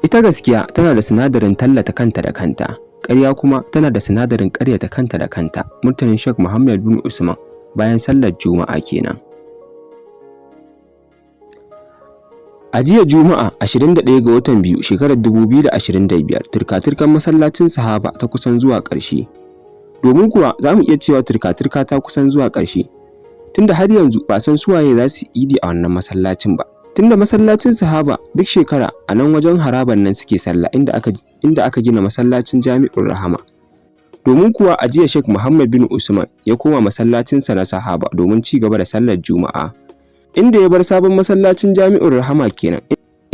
Ita gaskiya tana da sinadarin tallata kanta da kanta, ƙarya kuma tana da sinadarin ƙaryata kanta da kanta. Murtanin Sheikh Muhammad bin Usman bayan sallar Juma'a kenan. A jiya Juma'a 21 ga watan biyu shekarar 2025 turka-turkan masallacin Sahaba ta kusan zuwa ƙarshe. Domin kuwa za mu iya cewa turka-turka ta kusan zuwa ƙarshe, tunda har yanzu ba san suwaye za su idi a wannan masallacin ba. Tunda masallacin Sahaba duk shekara a nan wajen haraban nan suke sallah inda aka gina masallacin Jami'ur Rahama. Domin kuwa a jiya Sheikh Muhammad bin Usman ya koma masallacinsa na Sahaba domin ci gaba da sallar Juma'a, inda ya bar sabon masallacin Jami'ur Rahama kenan,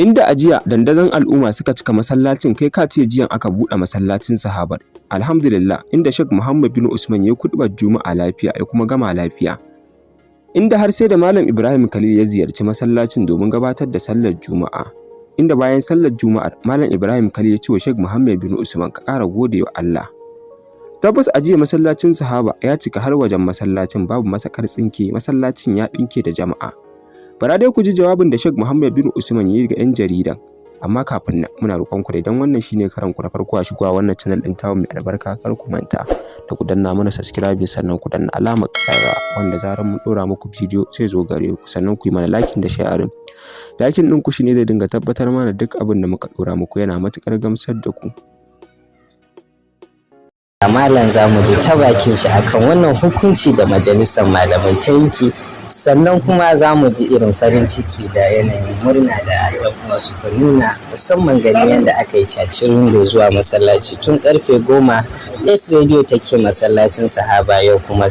inda a jiya dandazon al'umma suka cika masallacin kai ka ce jiyan aka buɗe masallacin Sahabar. Alhamdulillah, inda Sheikh Muhammad bin Usman ya kuɗubar Juma'a lafiya ya kuma gama lafiya, inda har sai da Malam Ibrahim Khalil ya ziyarci masallacin domin gabatar da sallar Juma'a, inda bayan sallar Juma'ar Malam Ibrahim Khalil ya ce wa Sheikh Muhammad bin Usman ka ƙara gode wa Allah. Tabbas a jiya masallacin Sahaba ya cika har wajen masallacin babu masakar tsinke, masallacin ya ɗinke da jama'a. Bara dai ku ji jawabin da Sheikh Muhammad bin Usman ya yi ga 'yan jaridan. Amma kafin nan muna roƙon ku da idan wannan shine karan ku na farko a shigowa wannan channel ɗin tamu mai albarka, kar ku manta da ku danna mana subscribe sannan ku danna alamar ƙararrawa wanda zarar mun ɗora muku bidiyo sai zo gare ku, sannan ku yi mana liking da sharing. Liking ɗin ku shine zai dinga tabbatar mana duk abin da muka ɗora muku yana matuƙar gamsar da ku. Malam za mu ji ta bakin shi akan wannan hukunci da majalisar malamai ta yanke, sannan kuma za mu ji irin farin ciki da yanayin murna da ɗan uwa suka nuna, musamman gani yadda aka yi cacirin da zuwa masallaci tun karfe 10. S Radio take masallacin Sahaba, yau kuma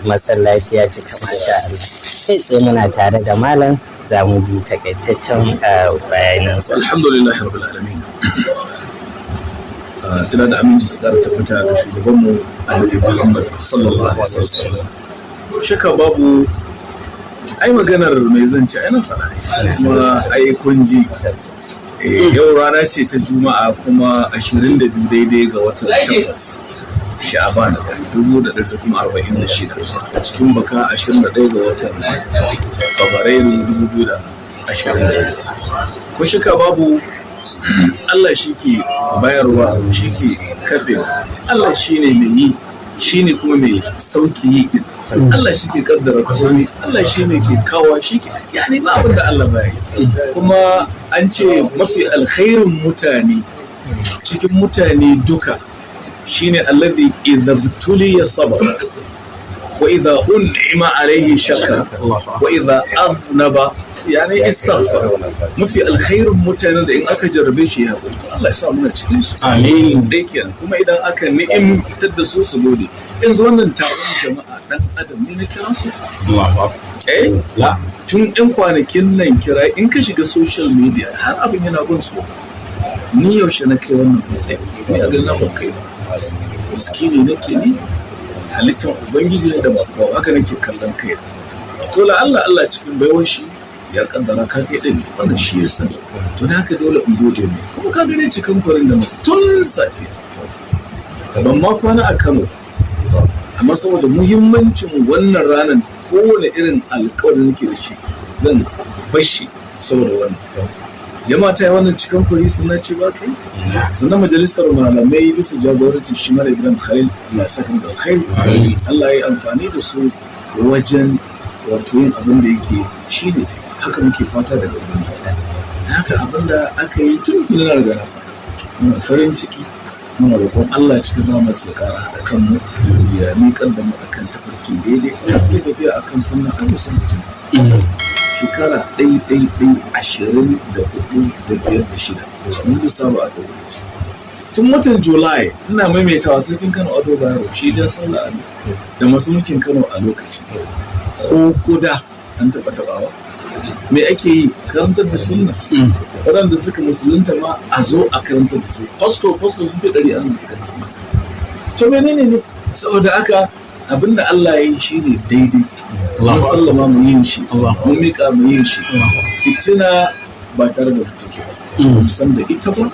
masallaci ya cika, masha Allah. Kai tsaye muna tare da malam, za mu ji takaitaccen bayanansa. Alhamdulillah rabbil alamin. Tsira da aminci su ƙara tabbata ga shugabanmu Annabi Muhammad sallallahu alaihi wasallam. Shaka babu ai maganar mai zance ai na fara kuma ai kun ji yau rana ce ta Juma'a kuma 22 daidai ga watan Tabbas Sha'ban 1446 a cikin baka 21 ga watan Fabrairu 2025. Ko shaka babu Allah shi ke bayarwa, shi ke karbewa. Allah shi ne mai yi, shi ne kuma mai sauki yi din. Allah shi ke kaddara komai, Allah shi ne ke kawo, shi ke yani ba abin da Allah baya yi. Kuma an ce mafi alkhairin mutane cikin mutane duka shine alladhi idza butuliya sabara wa idza un'ima alayhi shakara wa idza aznaba yani istaghfar. Mafi alkhairin mutanen da in aka jarrabe shi ya haƙuri, Allah ya sa muna cikin su, amin. Dai kenan kuma idan aka ni'imtar da su su gode. Yanzu wannan taron jama'a dan adam ne na kira su, tun ɗan kwanakin nan kira in ka shiga social media har abin yana gun su. Ni yaushe na kai wannan matsayi, ni a ganin na ban kai ba, miskini nake ni, halittar ubangiji ne da ba kowa, haka nake kallon kai. Ko la Allah cikin baiwar shi ya kaddara ka kai din wannan shi ya sani, to da haka dole in gode mai. Kuma ka gane cikin farin da masu tun safiya ban ma kwana a Kano, amma saboda muhimmancin wannan ranar kowane irin alƙawarin nake da shi zan bashi saboda wannan jama'a ta yi wannan cikin fari sannan ce ba kai, sannan majalisar malamai bisa jagorancin shi mara Ibrahim Khalil na sakan da alkhairi, Allah ya yi amfani da su wajen wato yin abin da yake shi ne ta haka muke fata daga ubangiji. Haka abin da aka yi tun na riga na fara, muna farin ciki, muna roƙon Allah cikin ramar su ƙara haɗa kanmu ya miƙar da mu akan tafarkin daidai, ya su tafiya akan sunna an san mutum. Shekara 24 da 5 da 6 yanzu da saba a ɗaure shi. Tun watan Julai ina maimaitawa sarkin Kano Ado Bayero shi ja sallah da masu mulkin Kano a lokaci. Ko guda an taɓawa me ake yi, karantar da sunna. Waɗanda suka musulunta ma a zo a karantar da su, pasto sun fi 100 an suka musulunta. To menene ne saboda haka abinda Allah ya yi shi ne daidai, mun sallama mu yin shi, mun miƙa mu yin shi. Fitina ba tare da take ba, mun san da ita ba,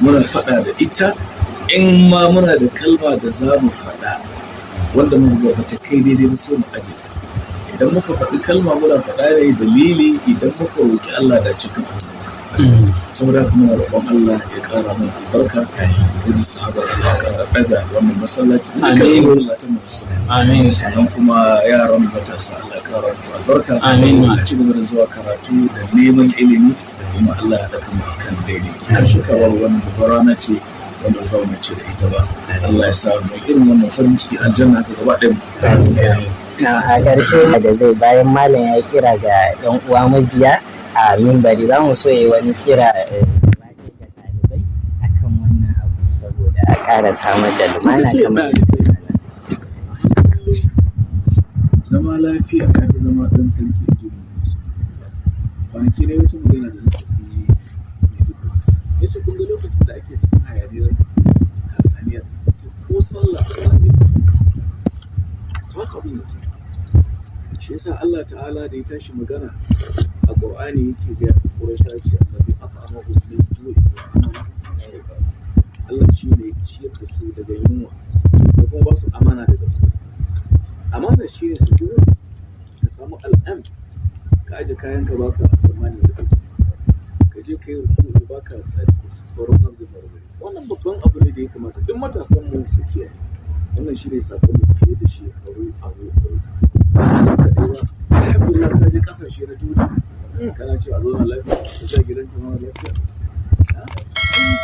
muna faɗa da ita. In ma muna da kalma da za mu faɗa wanda mun ga bata kai daidai ba sai mu aje ta. idan muka faɗi kalma muna faɗa ne dalili idan muka roƙi Allah da cikin saboda haka muna roƙon Allah ya ƙara mana albarka zai da sahaba Allah ƙara ɗaga wannan masallaci Amin. masallacin musulmi Amin. sannan kuma yaran matasa Allah ƙara muku albarka Amin. a ci gaba da zuwa karatu da neman ilimi kuma Allah ya haɗa kuma akan daidai kan shekara wannan babbar rana ce wanda zauna ce da ita ba Allah ya sa mu irin wannan farin ciki aljanna ka gaba ɗaya A ƙarshe da zai bayan malam ya kira ga 'yan uwa mabiya a mimbari za mu so yi wani kira ga ɗalibai akan wannan abu saboda a ƙara samar da lumana kamar zama lafiya ka fi zama ɗan sarki a jirgin musu kwanaki ne wata magana da na tafi mai duka ya ce kun ga lokacin da ake cikin hayaniyar hasaniyar ko sallah ba ne ta abin da shi yasa Allah ta'ala da ya tashi magana a Qur'ani yake ga Quraysh ce annabi afama min ju'i Allah shi ne ya ciyar da su daga yunwa da kuma ba su amana daga su amana shi ne su jira ka samu al'am ka aje kayan ka baka tsammani da kai ka je kai ruku baka tsoron nan da barbari wannan babban abu ne da ya kamata duk matasan mu su kiyaye wannan shi ne sakon mu fiye da shekaru alhamdulillah ka je kasashe na duniya kana cewa a zauna lafiya ka za gidan ka zama lafiya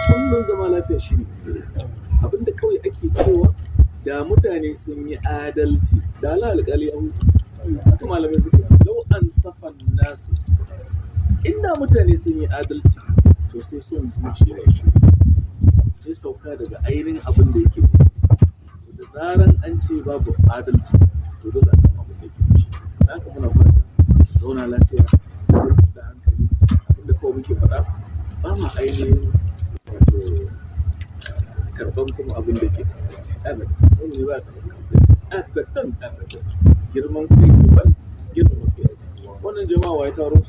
kullum zama lafiya shi ne abinda kawai ake cewa da mutane sun yi adalci da Allah alƙali ya hutu haka malamai suke ce lau an safan nasu inda mutane sun yi adalci to sai son zuciya ya shi sai sauka daga ainihin abin da yake da zaran an ce babu adalci to dole a samu abin da yake shi haka muna fata zauna lafiya da hankali abinda kawai muke faɗa ba ma ainihin wato karban kuma abin da ke kasance abadan wani ne ba karban kasance abadan girman kai daban girman kai wannan jama'a wa ya taro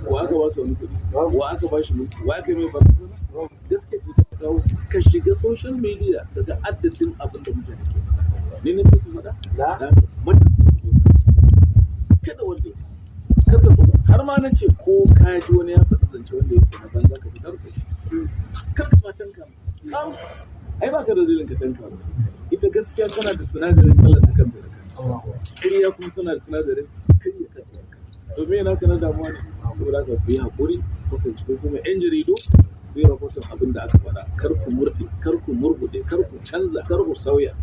wa aka ba su wani kuɗi wa aka ba shi mulki wa aka yi mai barazana gaske ce ta kawo su ka shiga social media daga adadin abin da mutane ke ne na fi su faɗa matasa kada wanda kada har ma na ce ko ka ji wani ya faɗi zance wanda yake na banza ka fitar da shi kar ka matan ka sam ai ba ka da dalilin ka tanka ba ita gaskiya tana da sinadarin tallata kanta da kanta ƙarya kuma tana da sinadarin karya kanta domin yana ka na damuwa ne saboda haka ku yi haƙuri kasance ko kuma yan jaridu ku yi rahoton abin da aka faɗa kar ku murɗe kar ku murguɗe kar ku canza kar ku sauya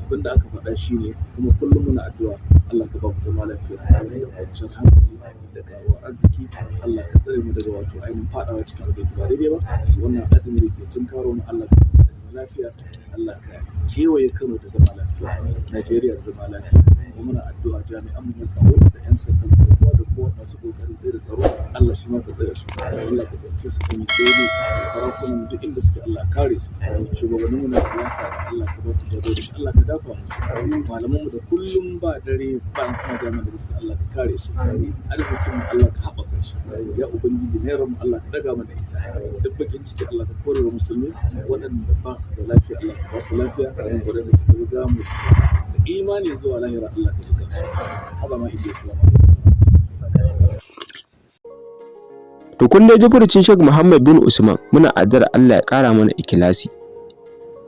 abin da aka faɗa shine kuma kullum muna addu'a Allah ka ba mu zama lafiya da kwanciyar hankali da karuwar arziki Allah ka tsare mu daga wato ainihin faɗawa cikin abin da ba daidai ba wannan azumi da ke tun karo mu Allah ka zama lafiya Allah ka kewaye Kano da zama lafiya Najeriya da zama lafiya kuma muna addu'a jami'an mu na tsaro da 'yan sanda da kowa da kowa masu kokarin tsaye da tsaro Allah shi ma ka tsare su Allah ka tafi su kan yi daidai da sarakunan duk inda suke Allah kare su shugabannin mu na siyasa da Allah ka ba su jagori Allah ka dafa musu malaman mu da kullum ba dare ba suna jami'an da gaske Allah ka kare su arzikin mu Allah ka haɓaka shi ya ubangiji ne mu Allah ka daga mana ita duk bakin ciki Allah ka kore wa musulmi waɗanda ba su da lafiya Allah ka ba su lafiya waɗanda suka riga mu da imani zuwa lahira Allah ka duka su haba ma inda islamu. To kun dai ji furucin Sheikh Muhammad bin Usman, muna addu'ar Allah ya ƙara mana ikhlasi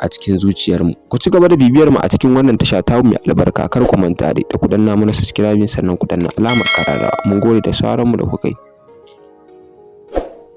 a cikin zuciyarmu. Ku ci gaba da bibiyar mu a cikin wannan tasha ta mai albarka, kar ku manta da ku danna mana subscribe sannan ku danna alamar kararrawa. Mun gode da sauraron mu da kuka yi.